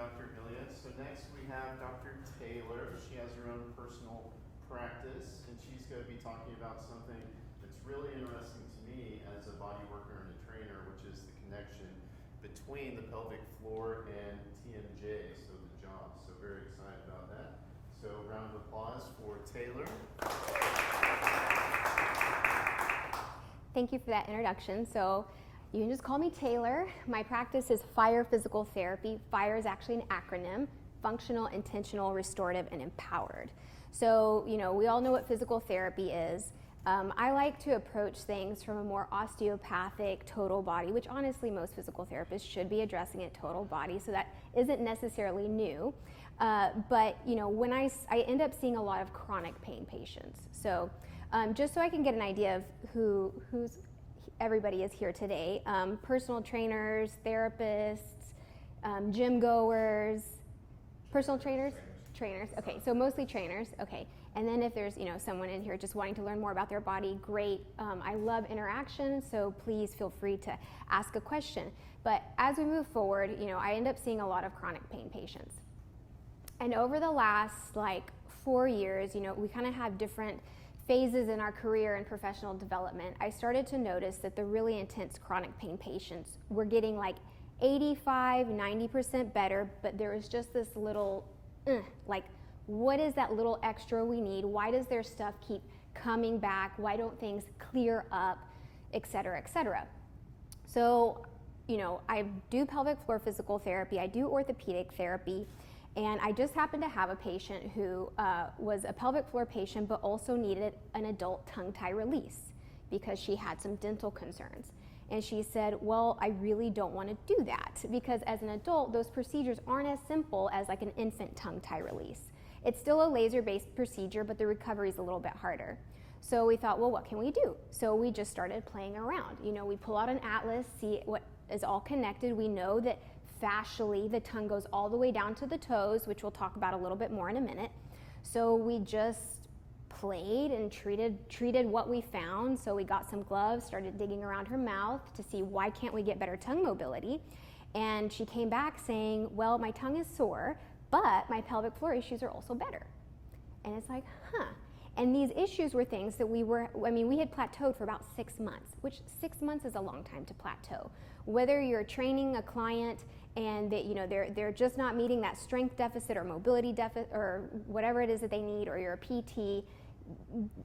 Dr. Ilias. So next we have Dr. Taylor. She has her own personal practice, and she's going to be talking about something that's really interesting to me as a body worker and a trainer, which is the connection between the pelvic floor and TMJ, so the jaw. So very excited about that. So round of applause for Taylor. Thank you for that introduction. So you can just call me Taylor. My practice is FIRE Physical Therapy. FIRE is actually an acronym: Functional, Intentional, Restorative, and Empowered. So, we all know what physical therapy is. I like to approach things from a more osteopathic, total body, which honestly most physical therapists should be addressing it total body, so that isn't necessarily new. But when I end up seeing a lot of chronic pain patients. So just so I can get an idea of who's everybody is here today, personal trainers, therapists, gym goers, personal trainers? Trainers, okay, so mostly trainers, okay. And then if there's someone in here just wanting to learn more about their body, great. I love interaction, so please feel free to ask a question. But as we move forward, I end up seeing a lot of chronic pain patients. And over the last 4 years, we kind of have different phases in our career and professional development. I started to notice that the really intense chronic pain patients were getting 85, 90% better, but there was just this little, what is that little extra we need? Why does their stuff keep coming back? Why don't things clear up, et cetera, et cetera? So, I do pelvic floor physical therapy, I do orthopedic therapy, and I just happened to have a patient who was a pelvic floor patient but also needed an adult tongue tie release because she had some dental concerns. And she said, well, I really don't want to do that because as an adult, those procedures aren't as simple as an infant tongue tie release. It's still a laser-based procedure, but the recovery is a little bit harder. So we thought, well, what can we do? So we just started playing around. We pull out an atlas, see what is all connected. We know that fascially the tongue goes all the way down to the toes, which we'll talk about a little bit more in a minute. So we just played and treated what we found. So we got some gloves, started digging around her mouth to see why can't we get better tongue mobility. And she came back saying, well, my tongue is sore, but my pelvic floor issues are also better. And it's And these issues were things that we had plateaued for about 6 months, which 6 months is a long time to plateau. Whether you're training a client and that they're just not meeting that strength deficit or mobility deficit or whatever it is that they need, or you're a PT,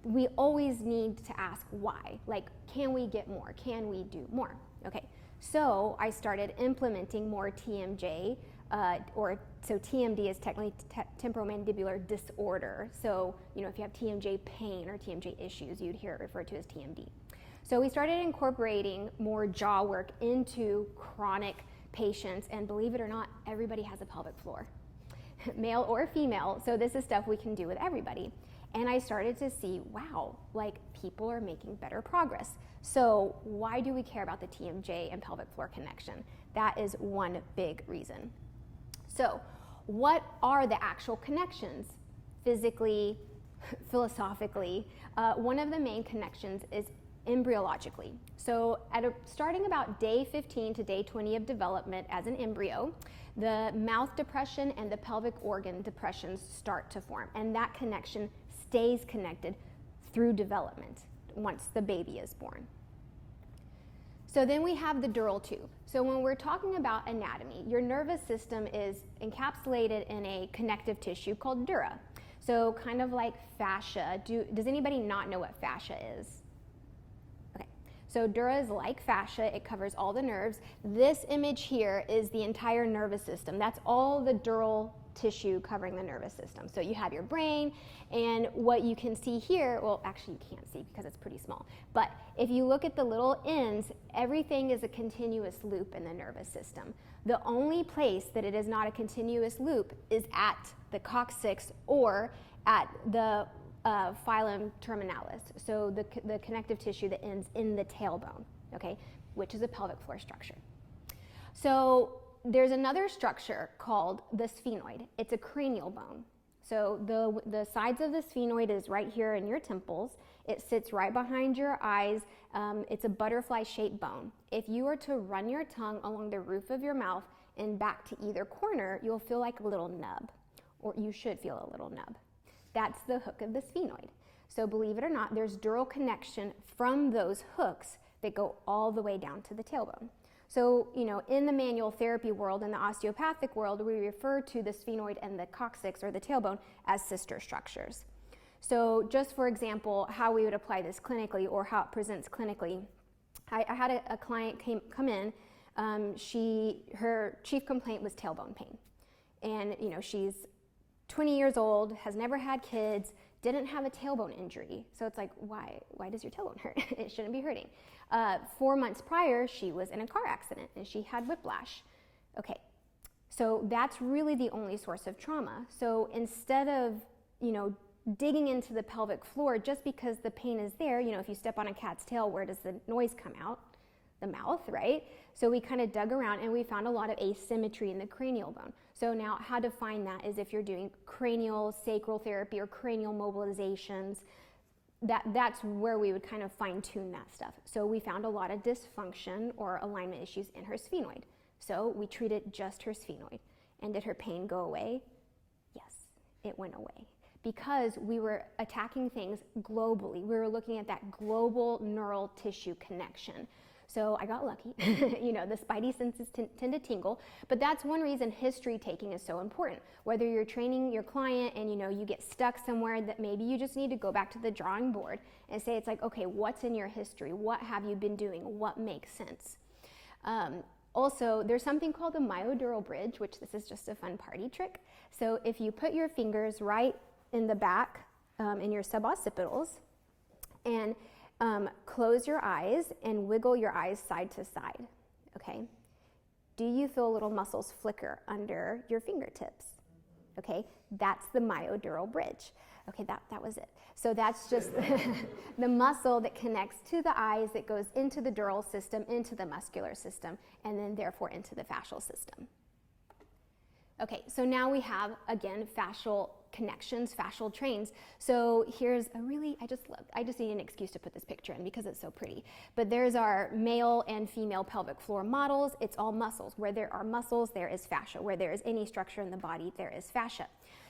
we always need to ask why. Can we get more? Can we do more? Okay, so I started implementing more TMJ, so TMD is technically temporomandibular disorder. So, if you have TMJ pain or TMJ issues, you'd hear it referred to as TMD. So we started incorporating more jaw work into chronic patients, and believe it or not, everybody has a pelvic floor, male or female, so this is stuff we can do with everybody. And I started to see, wow, people are making better progress. So why do we care about the TMJ and pelvic floor connection? That is one big reason. So what are the actual connections physically, philosophically? One of the main connections is embryologically. So starting about day 15 to day 20 of development as an embryo, the mouth depression and the pelvic organ depressions start to form, and that connection stays connected through development once the baby is born. So then we have the dural tube. So when we're talking about anatomy, your nervous system is encapsulated in a connective tissue called dura. So kind of like fascia. Does anybody not know what fascia is? Okay, so dura is like fascia. It covers all the nerves. This image here is the entire nervous system. That's all the dural tissue covering the nervous system. So you have your brain, and what you can see here, well, actually you can't see because it's pretty small, but if you look at the little ends, everything is a continuous loop in the nervous system. The only place that it is not a continuous loop is at the coccyx or at the phylum terminalis, so the connective tissue that ends in the tailbone, okay, which is a pelvic floor structure. So there's another structure called the sphenoid. It's a cranial bone. So the sides of the sphenoid is right here in your temples. It sits right behind your eyes. It's a butterfly-shaped bone. If you were to run your tongue along the roof of your mouth and back to either corner, you'll feel like a little nub, or you should feel a little nub. That's the hook of the sphenoid. So believe it or not, there's dural connection from those hooks that go all the way down to the tailbone. So, in the manual therapy world, in the osteopathic world, we refer to the sphenoid and the coccyx, or the tailbone, as sister structures. So just for example, how we would apply this clinically, or how it presents clinically. I had a client come in. Her chief complaint was tailbone pain. And, she's 20 years old, has never had kids, didn't have a tailbone injury. So it's like, why does your tailbone hurt? It shouldn't be hurting. 4 months prior, she was in a car accident and she had whiplash. Okay, so that's really the only source of trauma. So instead of, digging into the pelvic floor just because the pain is there, if you step on a cat's tail, where does the noise come out? The mouth, right? So we kind of dug around and we found a lot of asymmetry in the cranial bone. So now how to find that is if you're doing cranial sacral therapy or cranial mobilizations, that's where we would kind of fine tune that stuff. So we found a lot of dysfunction or alignment issues in her sphenoid. So we treated just her sphenoid. And did her pain go away? Yes, it went away. Because we were attacking things globally. We were looking at that global neural tissue connection. So I got lucky. The spidey senses tend to tingle, but that's one reason history taking is so important. Whether you're training your client and you get stuck somewhere that maybe you just need to go back to the drawing board and say, it's like, okay, what's in your history? What have you been doing? What makes sense? Also, there's something called the myodural bridge, which this is just a fun party trick. So if you put your fingers right in the back, in your suboccipitals, and close your eyes and wiggle your eyes side to side, okay? Do you feel little muscles flicker under your fingertips? Okay, that's the myodural bridge. Okay, that was it. So that's just the muscle that connects to the eyes, that goes into the dural system, into the muscular system, and then therefore into the fascial system. Okay, so now we have, again, fascial connections, fascial trains. So here's I just need an excuse to put this picture in because it's so pretty. But there's our male and female pelvic floor models. It's all muscles. Where there are muscles, there is fascia. Where there is any structure in the body, there is fascia.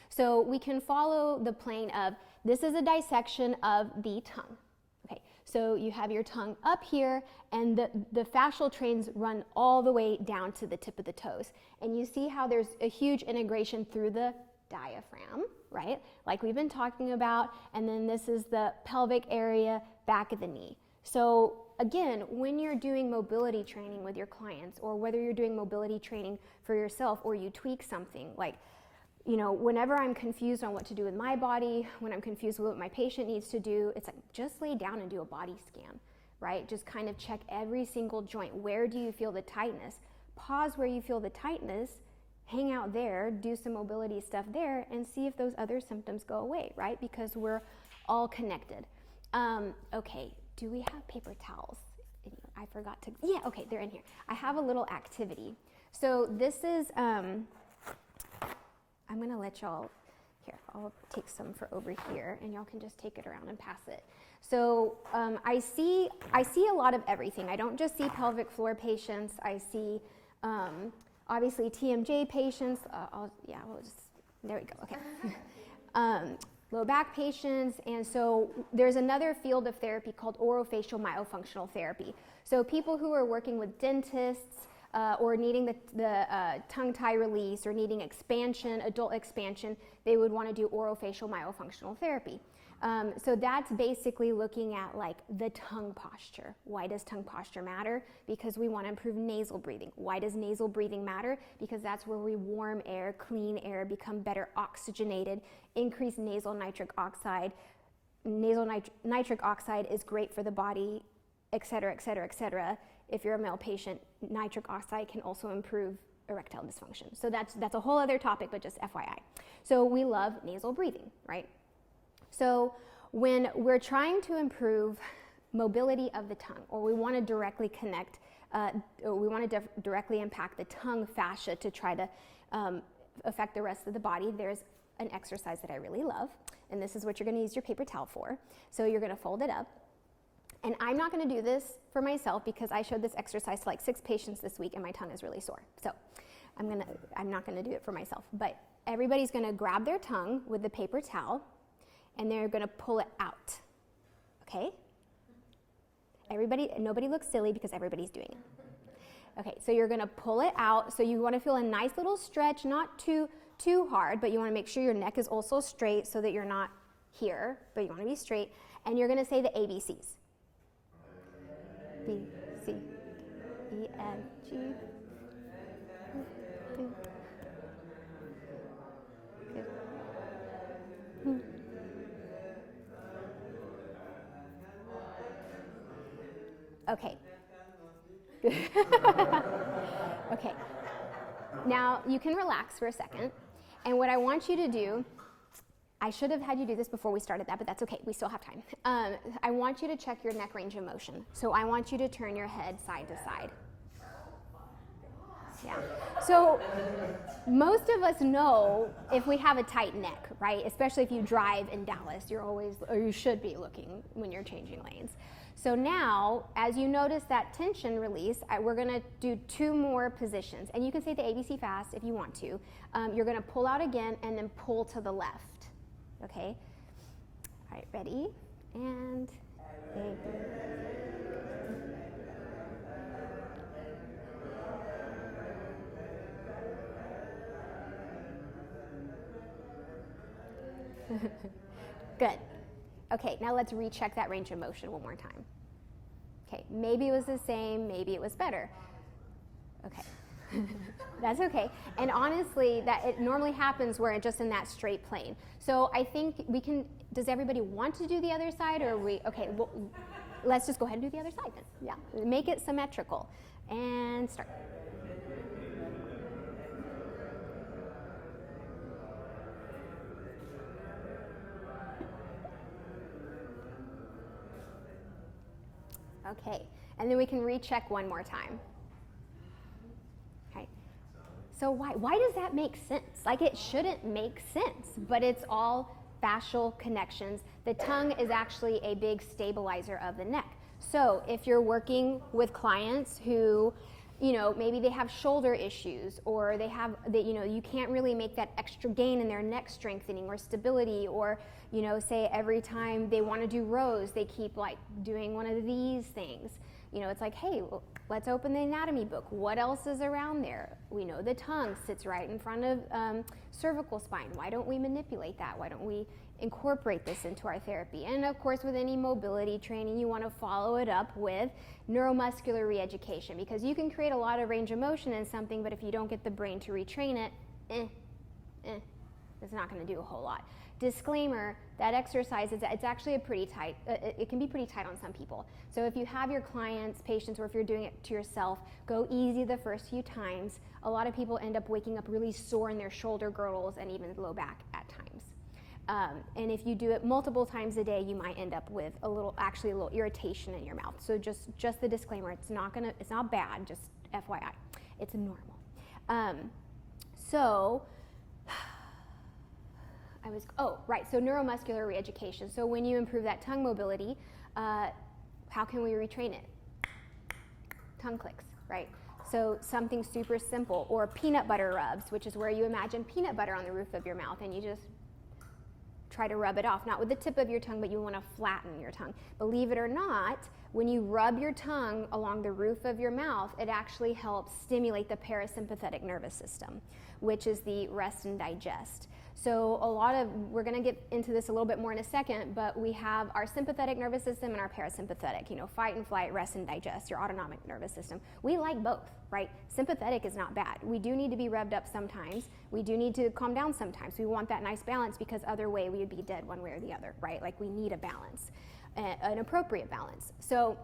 So we can follow the plane of, this is a dissection of the tongue. Okay, so you have your tongue up here, and the fascial trains run all the way down to the tip of the toes. And you see how there's a huge integration through the diaphragm, right? Like we've been talking about, and then this is the pelvic area, back of the knee. So again, when you're doing mobility training with your clients, or whether you're doing mobility training for yourself, or you tweak something, like, whenever I'm confused on what to do with my body, when I'm confused with what my patient needs to do, it's like, just lay down and do a body scan, right? Just kind of check every single joint. Where do you feel the tightness? Pause where you feel the tightness, hang out there, do some mobility stuff there, and see if those other symptoms go away, right? Because we're all connected. Okay, do we have paper towels? I forgot to, yeah, okay, they're in here. I have a little activity. So this is, I'm gonna let y'all, here, I'll take some for over here, and y'all can just take it around and pass it. So I see a lot of everything. I don't just see pelvic floor patients. I see obviously TMJ patients. There we go, okay. Low back patients, and so there's another field of therapy called orofacial myofunctional therapy. So people who are working with dentists, or needing the tongue tie release, or needing expansion, adult expansion, they would want to do orofacial myofunctional therapy. So that's basically looking at like the tongue posture. Why does tongue posture matter? Because we want to improve nasal breathing. Why does nasal breathing matter? Because that's where we warm air, clean air, become better oxygenated, increase nasal nitric oxide. Nasal nitric oxide is great for the body, et cetera, et cetera, et cetera. If you're a male patient, nitric oxide can also improve erectile dysfunction. So that's a whole other topic, but just FYI. So we love nasal breathing, right? So when we're trying to improve mobility of the tongue, or we want to directly connect, or we want to directly impact the tongue fascia to try to affect the rest of the body, there's an exercise that I really love. and this is what you're going to use your paper towel for. So you're going to fold it up. And I'm not going to do this for myself because I showed this exercise to like 6 patients this week and my tongue is really sore. So I'm not going to do it for myself. But everybody's going to grab their tongue with the paper towel and they're going to pull it out. Okay? Nobody looks silly because everybody's doing it. Okay, so you're going to pull it out. So you want to feel a nice little stretch, not too hard, but you want to make sure your neck is also straight so that you're not here, but you want to be straight. And you're going to say the ABCs. B, C, E, F, G. Okay. Okay. Now you can relax for a second. And what I want you to do, I should have had you do this before we started that, but that's okay. We still have time. I want you to check your neck range of motion. So I want you to turn your head side to side. Yeah. So most of us know if we have a tight neck, right? Especially if you drive in Dallas, you should be looking when you're changing lanes. So now, as you notice that tension release, we're going to do 2 more positions. And you can say the ABC fast if you want to. You're going to pull out again and then pull to the left. Okay? All right, ready? And good. Okay, now let's recheck that range of motion one more time. Okay, maybe it was the same, maybe it was better. Okay, that's okay. And honestly, it normally happens where it's just in that straight plane. So I think does everybody want to do the other side or okay, well, let's just go ahead and do the other side then. Yeah, make it symmetrical. And start. Okay, and then we can recheck one more time. Okay, so why does that make sense? Like it shouldn't make sense, but it's all fascial connections. The tongue is actually a big stabilizer of the neck. So if you're working with clients who, maybe they have shoulder issues or you can't really make that extra gain in their neck strengthening or stability or, say every time they want to do rows, they keep like doing one of these things. It's like, hey, well, let's open the anatomy book. What else is around there? We know the tongue sits right in front of cervical spine. Why don't we manipulate that? Why don't we incorporate this into our therapy? And of course, with any mobility training, you want to follow it up with neuromuscular re-education because you can create a lot of range of motion in something, but if you don't get the brain to retrain it, it's not going to do a whole lot. Disclaimer, that exercise, it's actually it can be pretty tight on some people. So if you have your clients, patients, or if you're doing it to yourself, go easy the first few times. A lot of people end up waking up really sore in their shoulder girdles and even low back at times. And if you do it multiple times a day, you might end up with a little irritation in your mouth. So just the disclaimer, it's not bad, just FYI. It's normal. So neuromuscular re-education. So when you improve that tongue mobility, how can we retrain it? Tongue clicks, right? So something super simple, or peanut butter rubs, which is where you imagine peanut butter on the roof of your mouth and you just try to rub it off, not with the tip of your tongue, but you want to flatten your tongue. Believe it or not, when you rub your tongue along the roof of your mouth, it actually helps stimulate the parasympathetic nervous system, which is the rest and digest. So we're going to get into this a little bit more in a second, but we have our sympathetic nervous system and our parasympathetic, fight and flight, rest and digest, your autonomic nervous system. We like both, right? Sympathetic is not bad. We do need to be revved up sometimes. We do need to calm down sometimes. We want that nice balance because other way we would be dead one way or the other, right? Like we need a balance, an appropriate balance. So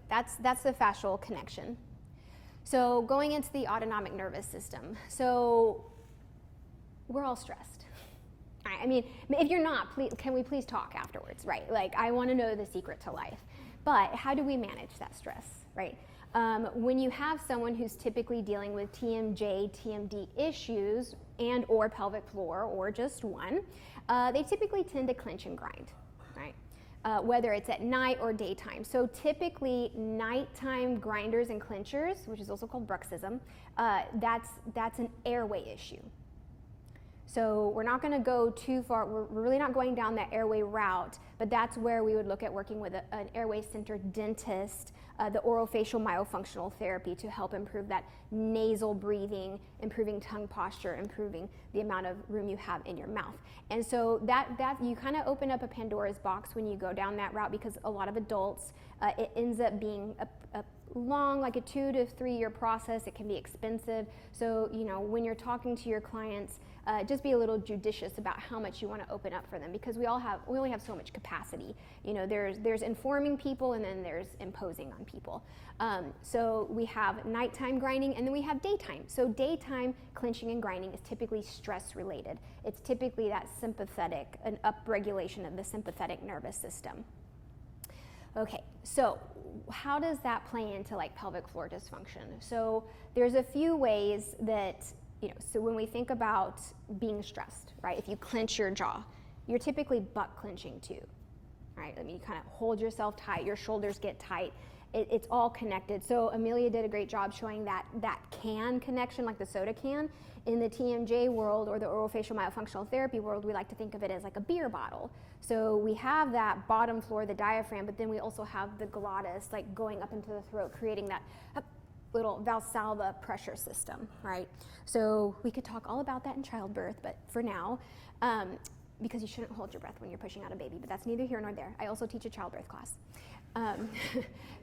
that's the fascial connection. So going into the autonomic nervous system. So we're all stressed. I mean, if you're not, can we please talk afterwards, right? Like I want to know the secret to life. But how do we manage that stress, right? When you have someone who's typically dealing with TMJ, TMD issues and or pelvic floor or just one, they typically tend to clench and grind, right? Whether it's at night or daytime. So typically nighttime grinders and clenchers, which is also called bruxism, that's an airway issue. So we're not going to go too far, we're really not going down that airway route, but that's where we would look at working with an airway-centered dentist, the orofacial myofunctional therapy to help improve that nasal breathing, improving tongue posture, improving the amount of room you have in your mouth. And so that you kind of open up a Pandora's box when you go down that route, because a lot of adults, it ends up being a long, like a 2 to 3 year process. It can be expensive. So, when you're talking to your clients, just be a little judicious about how much you want to open up for them, because we only have so much capacity. There's informing people and then there's imposing on people. So we have nighttime grinding and then we have daytime. So daytime clenching and grinding is typically stress related. It's typically that sympathetic, an upregulation of the sympathetic nervous system. Okay, so how does that play into like pelvic floor dysfunction? So there's a few ways that, so when we think about being stressed, right? If you clench your jaw, you're typically butt clenching too, right? I mean, you kind of hold yourself tight, your shoulders get tight. It's all connected. So Amelia did a great job showing that can connection, like the soda can. In the TMJ world or the orofacial myofunctional therapy world, we like to think of it as like a beer bottle. So we have that bottom floor, the diaphragm, but then we also have the glottis, like going up into the throat, creating that little Valsalva pressure system, right? So we could talk all about that in childbirth, but for now, because you shouldn't hold your breath when you're pushing out a baby, but that's neither here nor there. I also teach a childbirth class.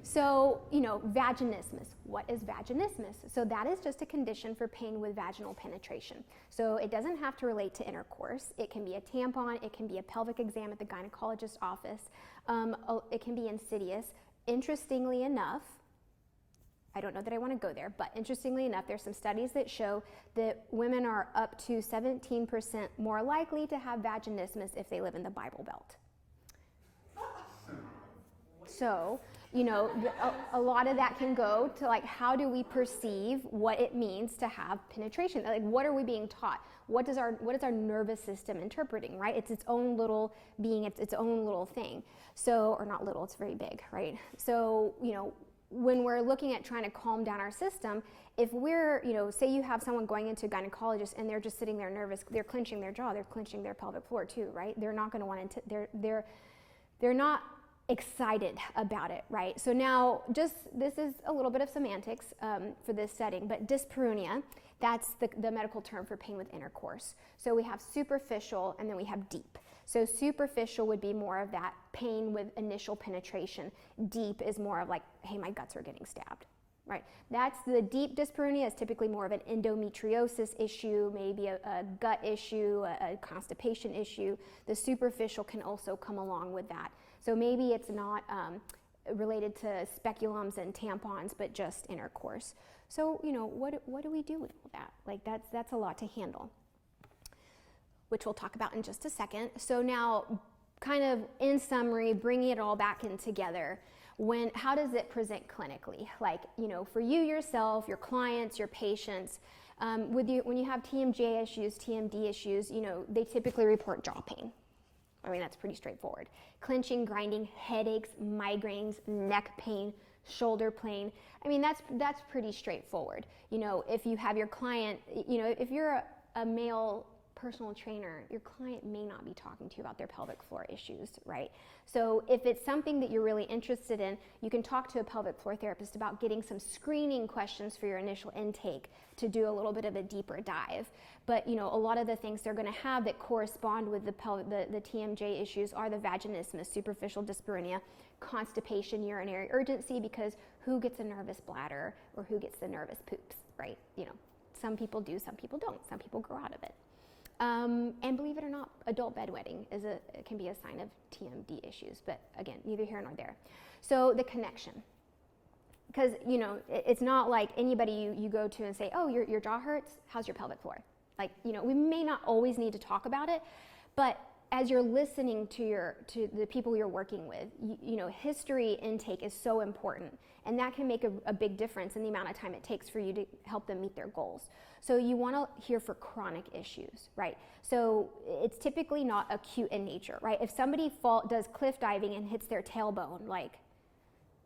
So, vaginismus. What is vaginismus? So that is just a condition for pain with vaginal penetration. So it doesn't have to relate to intercourse. It can be a tampon. It can be a pelvic exam at the gynecologist's office. It can be insidious. Interestingly enough, I don't know that I want to go there, but interestingly enough, there's some studies that show that women are up to 17% more likely to have vaginismus if they live in the Bible Belt. So, a lot of that can go to like, how do we perceive what it means to have penetration? Like, what are we being taught? What is our nervous system interpreting, right? It's its own little being, it's its own little thing. So, or not little, it's very big, right? So, when we're looking at trying to calm down our system, if we're, say you have someone going into a gynecologist and they're just sitting there nervous, they're clenching their jaw, they're clenching their pelvic floor too, right? They're not going to want to, they're not excited about it, right? So now, this is a little bit of semantics for this setting, but dyspareunia, that's the medical term for pain with intercourse. So we have superficial and then we have deep. So superficial would be more of that pain with initial penetration. Deep is more of like, hey, my guts are getting stabbed, right? That's the deep dyspareunia is typically more of an endometriosis issue, maybe a gut issue, a constipation issue. The superficial can also come along with that. So maybe it's not related to speculums and tampons, but just intercourse. So, what do we do with all that? Like, that's a lot to handle, which we'll talk about in just a second. So now, kind of in summary, bringing it all back in together, how does it present clinically? Like, for you yourself, your clients, your patients, when you have TMJ issues, TMD issues, they typically report jaw pain. I mean, that's pretty straightforward. Clenching, grinding, headaches, migraines, neck pain, shoulder pain. I mean, that's pretty straightforward. If you have your client, if you're a male personal trainer, your client may not be talking to you about their pelvic floor issues, right? So if it's something that you're really interested in, you can talk to a pelvic floor therapist about getting some screening questions for your initial intake to do a little bit of a deeper dive. But a lot of the things they're going to have that correspond with the TMJ issues are the vaginismus, superficial dyspareunia, constipation, urinary urgency, because who gets a nervous bladder or who gets the nervous poops, right? Some people do, some people don't. Some people grow out of it. And believe it or not, adult bedwetting can be a sign of TMD issues, but again, neither here nor there. So the connection, because it's not like anybody you go to and say, oh, your jaw hurts, how's your pelvic floor? Like, we may not always need to talk about it, but as you're listening to the people you're working with, history intake is so important, and that can make a big difference in the amount of time it takes for you to help them meet their goals. So you want to hear for chronic issues, right? So it's typically not acute in nature, right? If somebody does cliff diving and hits their tailbone, like,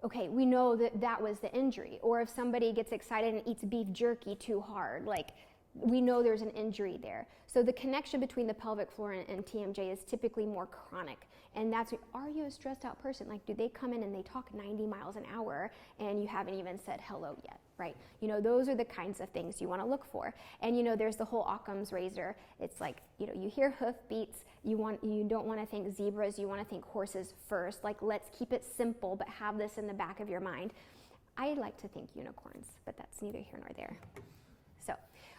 okay, we know that was the injury. Or if somebody gets excited and eats beef jerky too hard, like, we know there's an injury there. So the connection between the pelvic floor and TMJ is typically more chronic. And that's, are you a stressed out person? Like, do they come in and they talk 90 miles an hour and you haven't even said hello yet, right? Those are the kinds of things you want to look for. And there's the whole Occam's razor. It's like, you hear hoof beats, you don't want to think zebras, you want to think horses first. Like, let's keep it simple, but have this in the back of your mind. I like to think unicorns, but that's neither here nor there.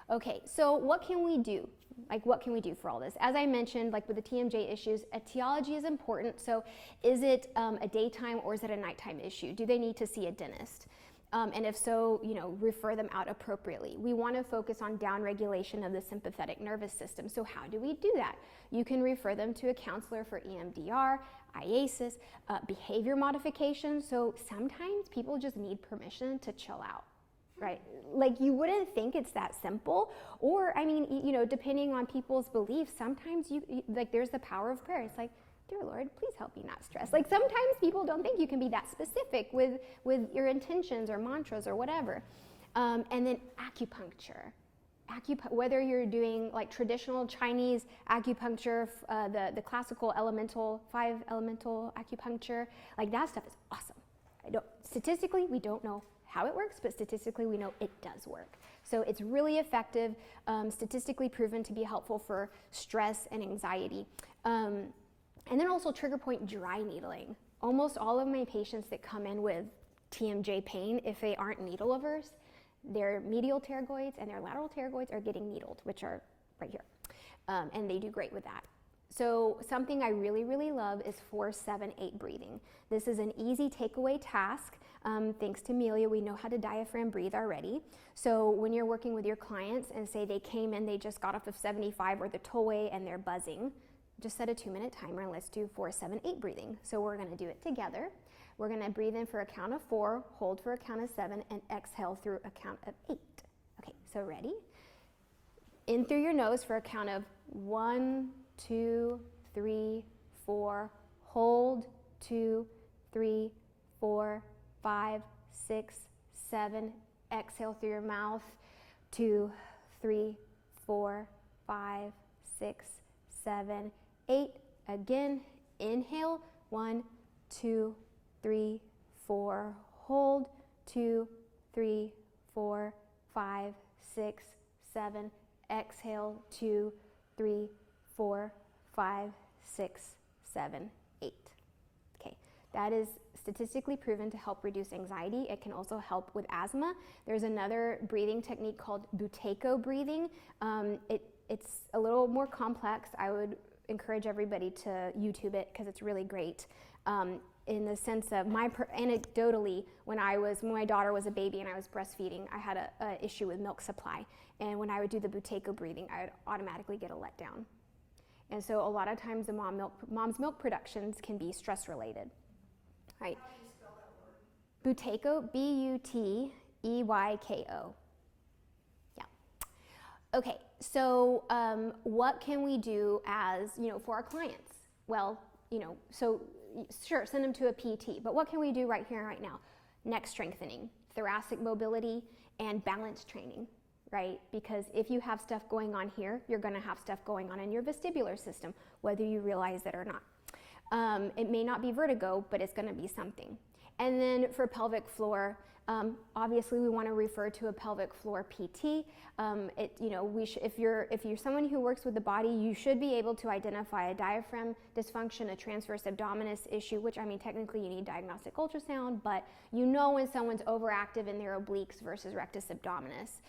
Okay, so what can we do? Like, what can we do for all this? As I mentioned, like with the TMJ issues, etiology is important. So is it a daytime or is it a nighttime issue? Do they need to see a dentist? And if so, refer them out appropriately. We want to focus on downregulation of the sympathetic nervous system. So how do we do that? You can refer them to a counselor for EMDR, IASIS, behavior modification. So sometimes people just need permission to chill out. Right? Like, you wouldn't think it's that simple. Or, I mean, depending on people's beliefs, sometimes like, there's the power of prayer. It's like, dear Lord, please help me not stress. Like, sometimes people don't think you can be that specific with your intentions or mantras or whatever. And then acupuncture. Whether you're doing like traditional Chinese acupuncture, the classical 5 elemental acupuncture, like, that stuff is awesome. Statistically, we don't know how it works, but statistically we know it does work. So it's really effective, statistically proven to be helpful for stress and anxiety. And then also trigger point dry needling. Almost all of my patients that come in with TMJ pain, if they aren't needle averse, their medial pterygoids and their lateral pterygoids are getting needled, which are right here. And they do great with that. So something I really, really love is 4-7-8 breathing. This is an easy takeaway task. Thanks to Amelia, we know how to diaphragm breathe already. So when you're working with your clients and say they came in, they just got off of 75 or the tollway and they're buzzing, just set a 2-minute timer and let's do 4-7-8 breathing. So we're going to do it together. We're going to breathe in for a count of 4, hold for a count of 7, and exhale through a count of 8. Okay, so ready? In through your nose for a count of 1, 2, 3, 4, hold, 2, 3, 4, 5, 6, 7, exhale through your mouth, 2, 3, 4, 5, 6, 7, 8. Again, inhale, 1, 2, 3, 4, hold, 2, 3, 4, 5, 6, 7, exhale, 2, 3, 4, 5, 6, 7, 8. Okay, that is statistically proven to help reduce anxiety. It can also help with asthma. There's another breathing technique called Buteyko breathing. It's a little more complex. I would encourage everybody to YouTube it because it's really great. In the sense of anecdotally, when my daughter was a baby and I was breastfeeding, I had a issue with milk supply. And when I would do the Buteyko breathing, I would automatically get a letdown. And so a lot of times the mom's milk productions can be stress related. Right? How do you spell that word? Buteyko, Buteyko. Yeah. Okay, so what can we do as, for our clients? Well, so sure, send them to a PT, but what can we do right here and right now? Neck strengthening, thoracic mobility, and balance training, right? Because if you have stuff going on here, you're gonna have stuff going on in your vestibular system, whether you realize it or not. It may not be vertigo, but it's gonna be something. And then for pelvic floor, obviously we want to refer to a pelvic floor PT. If you're someone who works with the body, you should be able to identify a diaphragm dysfunction, a transverse abdominis issue, which technically you need diagnostic ultrasound, but when someone's overactive in their obliques versus rectus abdominis.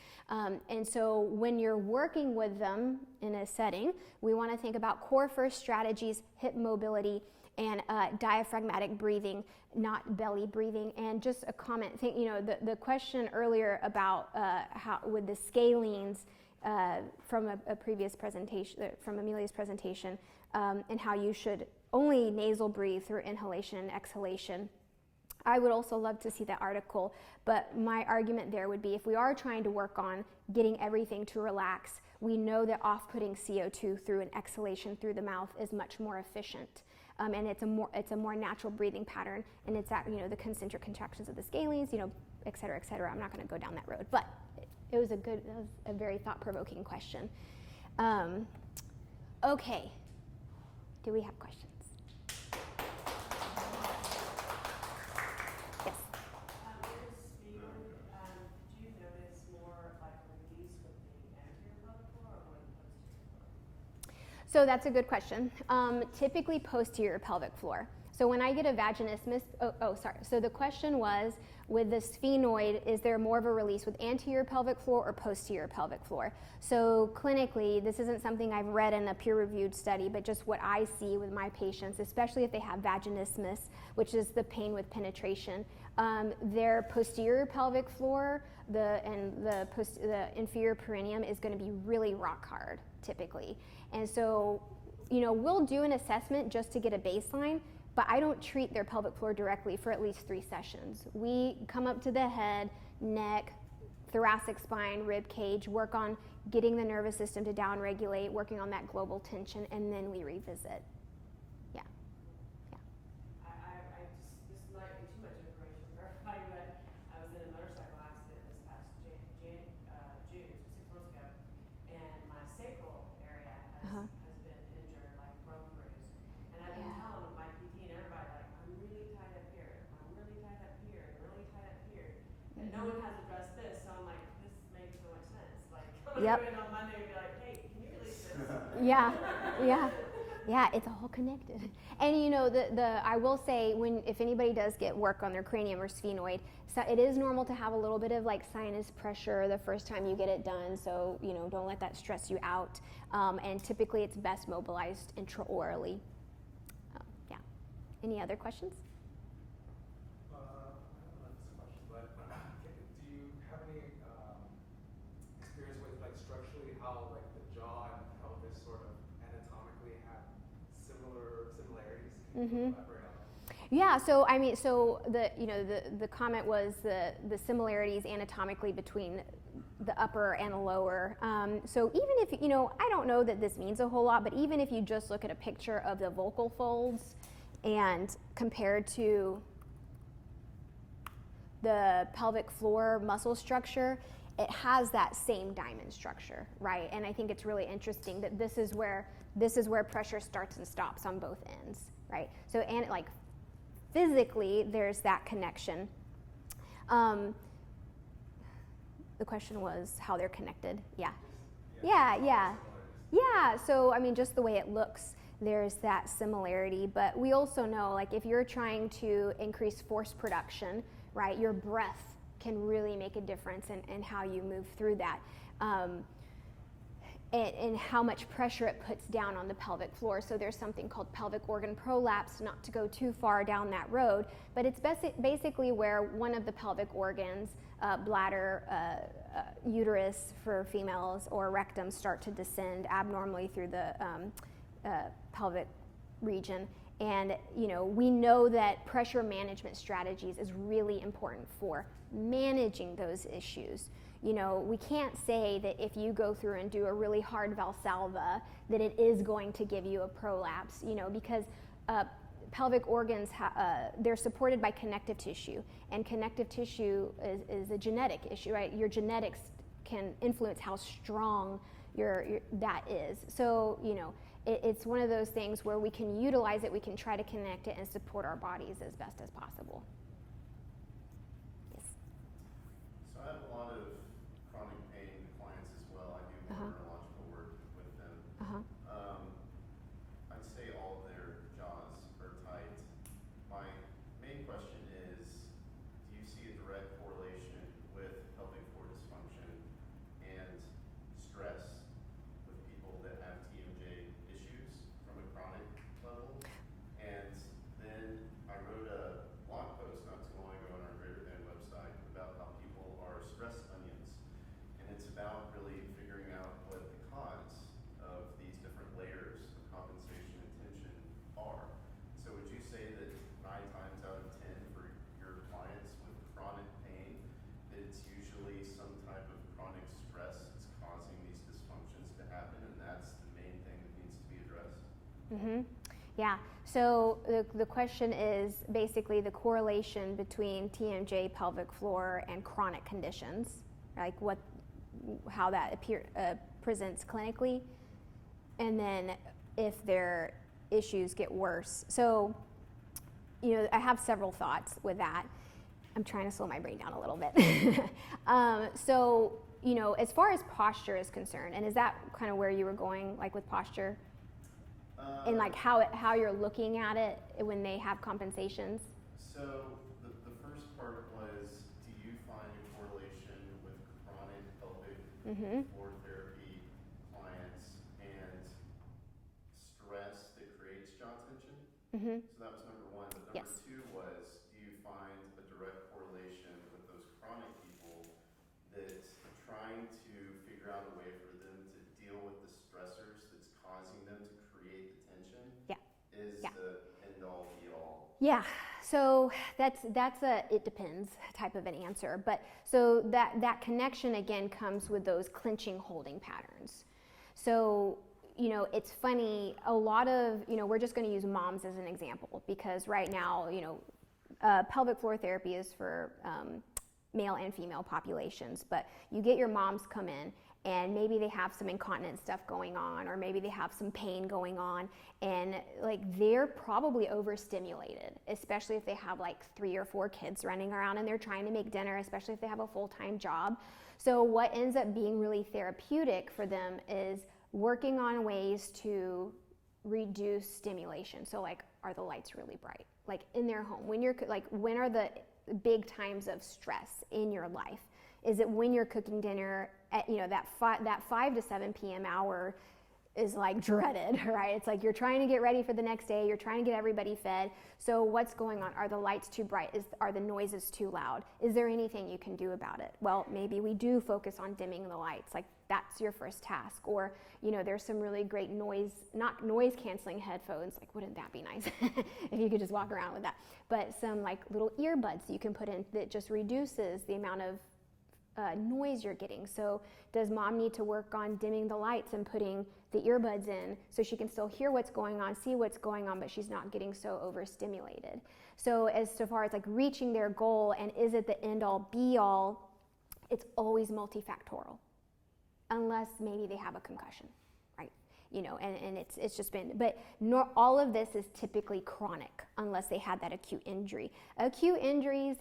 And so when you're working with them in a setting, we want to think about core first strategies, hip mobility, and diaphragmatic breathing, not belly breathing. And just a comment, the question earlier about how with the scalenes from a previous presentation, from Amelia's presentation, and how you should only nasal breathe through inhalation and exhalation. I would also love to see that article, but my argument there would be if we are trying to work on getting everything to relax, we know that off-putting CO2 through an exhalation through the mouth is much more efficient. And it's a more natural breathing pattern, and it's at, the concentric contractions of the scalenes, et cetera, et cetera. I'm not going to go down that road, but it was a very thought-provoking question. Okay, do we have questions? Yes. Do you notice more like release with the anterior pelvic floor or more the posterior floor? So that's a good question. Typically posterior pelvic floor. So when I get a vaginismus, so the question was, with the sphenoid, is there more of a release with anterior pelvic floor or posterior pelvic floor? So clinically, this isn't something I've read in a peer-reviewed study, but just what I see with my patients, especially if they have vaginismus, which is the pain with penetration, their posterior pelvic floor, the inferior perineum is going to be really rock hard, typically. And so, we'll do an assessment just to get a baseline, but I don't treat their pelvic floor directly for at least 3 sessions. We come up to the head, neck, thoracic spine, rib cage, work on getting the nervous system to downregulate, working on that global tension, and then we revisit. Yeah. This might be too much information for everybody, but I was in a motorcycle accident this past June, 6 months ago, and my sacral area has been injured, like broke bruise. And I've been telling my PT and everybody, like, I'm really tied up here, I'm really tied up here, and really tied up here. And no one has addressed this, so I'm like, this makes so much sense. Like, I'm gonna go in on Monday and be like, hey, can you release this? Yeah, it's all connected. And I will say, if anybody does get work on their cranium or sphenoid, so it is normal to have a little bit of like sinus pressure the first time you get it done. So don't let that stress you out. And typically, it's best mobilized intraorally. Yeah. Any other questions? I don't know this question, but do you have any experience with like structurally how like the jaw and pelvis sort of anatomically have similarities? Can you elaborate on that? Yeah, so the comment was the similarities anatomically between the upper and the lower. So even if I don't know that this means a whole lot, but even if you just look at a picture of the vocal folds and compared to the pelvic floor muscle structure, it has that same diamond structure, right? And I think it's really interesting that this is where pressure starts and stops on both ends, right? So physically, there's that connection. The question was how they're connected. Yeah. So just the way it looks, there's that similarity. But we also know, if you're trying to increase force production, right, your breath can really make a difference in how you move through that. And how much pressure it puts down on the pelvic floor. So there's something called pelvic organ prolapse, not to go too far down that road, but it's basically where one of the pelvic organs, bladder, uterus for females, or rectum start to descend abnormally through the pelvic region. And we know that pressure management strategies is really important for managing those issues. We can't say that if you go through and do a really hard Valsalva that it is going to give you a prolapse, because pelvic organs, they're supported by connective tissue, and connective tissue is a genetic issue, right? Your genetics can influence how strong that is. So, it's one of those things where we can utilize it, we can try to connect it and support our bodies as best as possible. Yes? So I have a lot of chronic pain clients as well. I do more neurological work with them. I'd say all of their jaws are tight. My main question is, do you see a direct correlation with pelvic floor dysfunction and stress with people that have TMJ issues from a chronic level? And then I wrote a blog post not too long ago on our Greater Than website about how people are stress onions. Yeah. So the question is basically the correlation between TMJ, pelvic floor, and chronic conditions, like how that presents clinically, and then if their issues get worse. So, I have several thoughts with that. I'm trying to slow my brain down a little bit. So, as far as posture is concerned, and is that kind of where you were going, like with posture? And like how you're looking at it when they have compensations? So the first part was, do you find a correlation with chronic pelvic floor therapy clients and stress that creates jaw tension? So that was number one. But number two was, do you find a direct correlation with those chronic people that trying to figure out a way for them to deal with the stressors that's causing them to create the tension is the end all be all? Yeah. So that's a it depends type of an answer. But so that connection again comes with those clenching holding patterns. So it's funny, a lot of, we're just going to use moms as an example because right now, pelvic floor therapy is for male and female populations, but you get your moms come in and maybe they have some incontinence stuff going on, or maybe they have some pain going on, and like they're probably overstimulated, especially if they have like 3 or 4 kids running around and they're trying to make dinner, especially if they have a full-time job. So what ends up being really therapeutic for them is working on ways to reduce stimulation. So like, are the lights really bright? Like in their home, when are the big times of stress in your life? Is it when you're cooking dinner at, that 5 to 7 p.m. hour is like dreaded, right? It's like you're trying to get ready for the next day, you're trying to get everybody fed. So what's going on? Are the lights too bright? Are the noises too loud? Is there anything you can do about it? Well, maybe we do focus on dimming the lights. Like that's your first task. Or, there's some really great not noise canceling headphones. Like, wouldn't that be nice if you could just walk around with that? But some like little earbuds you can put in that just reduces the amount of noise you're getting. So does mom need to work on dimming the lights and putting the earbuds in so she can still hear what's going on, see what's going on, but she's not getting so overstimulated? So as far as like reaching their goal and is it the end all be all, it's always multifactorial, unless maybe they have a concussion, right? And it's just been, but all of this is typically chronic unless they had that acute injury. Acute injuries,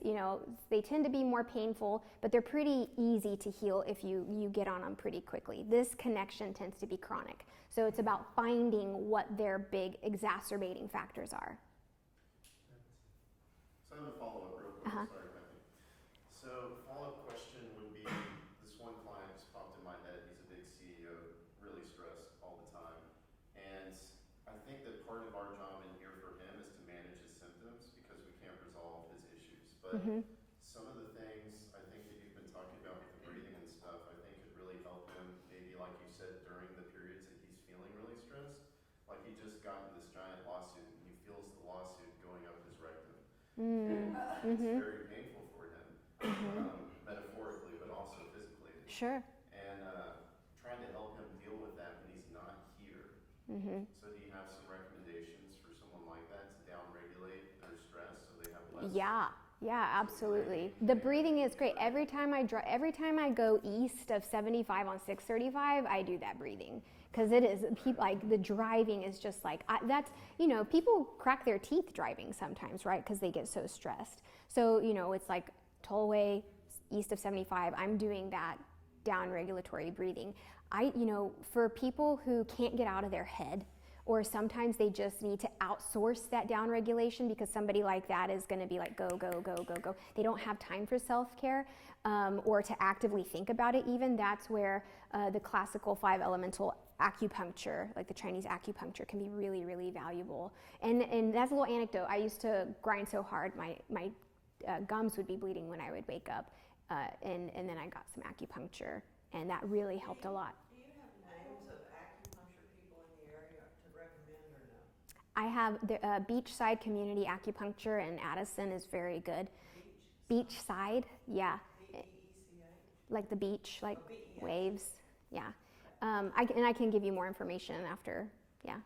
they tend to be more painful, but they're pretty easy to heal if you get on them pretty quickly. This connection tends to be chronic. So it's about finding what their big exacerbating factors are. So I have a follow-up real quick. Sorry, Kathy. So follow-up question would be, this one client just popped in my head. He's a big CEO, really stressed all the time. And I think that part of our job in here for him is to manage his symptoms because we can't resolve his issues. But some of the things I think that you've been talking about with the breathing and stuff, I think could really help him, maybe like you said, during the periods that he's feeling really stressed. Like he just got into this giant lawsuit and he feels the lawsuit going up his rectum. And it's very painful for him, metaphorically, but also physically. Sure. And trying to help him deal with that when he's not here. So do you have some recommendations for someone like that to downregulate their stress so they have less? Yeah, absolutely. The breathing is great. Every time I go east of 75 on 635, I do that breathing. Because it is, like the driving is just like, people crack their teeth driving sometimes, right? Because they get so stressed. So, it's like tollway east of 75, I'm doing that down regulatory breathing. For people who can't get out of their head, or sometimes they just need to outsource that down regulation because somebody like that is going to be like, go, go, go, go, go. They don't have time for self-care or to actively think about it even. That's where the classical 5 elemental acupuncture, like the Chinese acupuncture, can be really, really valuable. And that's a little anecdote. I used to grind so hard, my gums would be bleeding when I would wake up, and then I got some acupuncture, and that really helped a lot. Do you have names of acupuncture people in the area to recommend or no? I have the Beachside Community Acupuncture in Addison is very good. Beachside, yeah. B-E-E-C-H? Like the beach, like B-E-A. waves, yeah. I can give you more information after, yeah.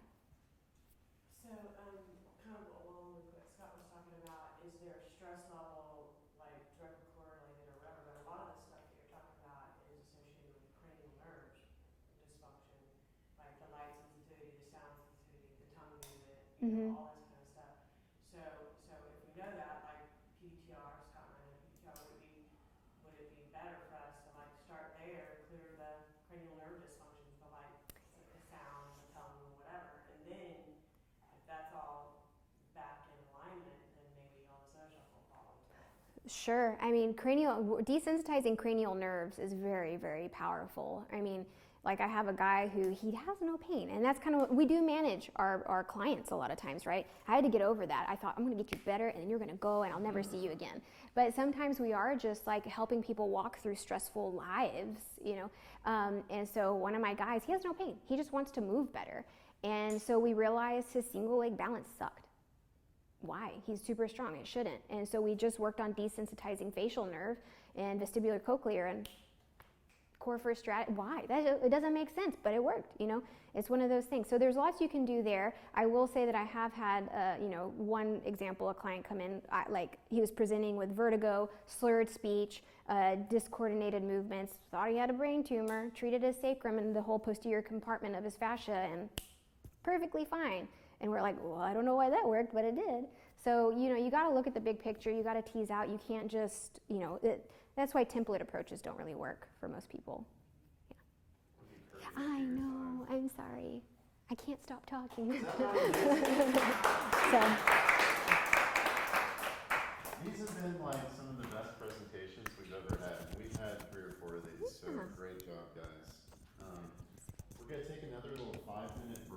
you Mhm. know, all this kind of stuff. So if we know that, like PTR, Scott and I know PTR, would it be better for us to like start there, clear the cranial nerve dysfunctions, the like the sound, the tone, whatever, and then if that's all back in alignment, then maybe all the social will follow too. Sure. I mean, desensitizing cranial nerves is very, very powerful. I mean, like I have a guy who he has no pain, and that's kind of what we do manage our clients a lot of times, right? I had to get over that. I thought, I'm going to get you better, and then you're going to go, and I'll never see you again. But sometimes we are just like helping people walk through stressful lives, you know. And so one of my guys, he has no pain. He just wants to move better. And so we realized his single leg balance sucked. Why? He's super strong. It shouldn't. And so we just worked on desensitizing facial nerve and vestibular cochlear and core first strat. Why? It doesn't make sense, but it worked. You know, it's one of those things. So there's lots you can do there. I will say that I have had, you know, one example, a client come in, like he was presenting with vertigo, slurred speech, discoordinated movements, thought he had a brain tumor, treated his sacrum and the whole posterior compartment of his fascia, and perfectly fine. And we're like, well, I don't know why that worked, but it did. So, you know, you got to look at the big picture. You got to tease out. You can't just, you know, that's why template approaches don't really work for most people. Yeah. I know. I'm sorry. I can't stop talking. So. These have been like some of the best presentations we've ever had. We've had 3 or 4 of these, so great job, guys. We're going to take another little 5-minute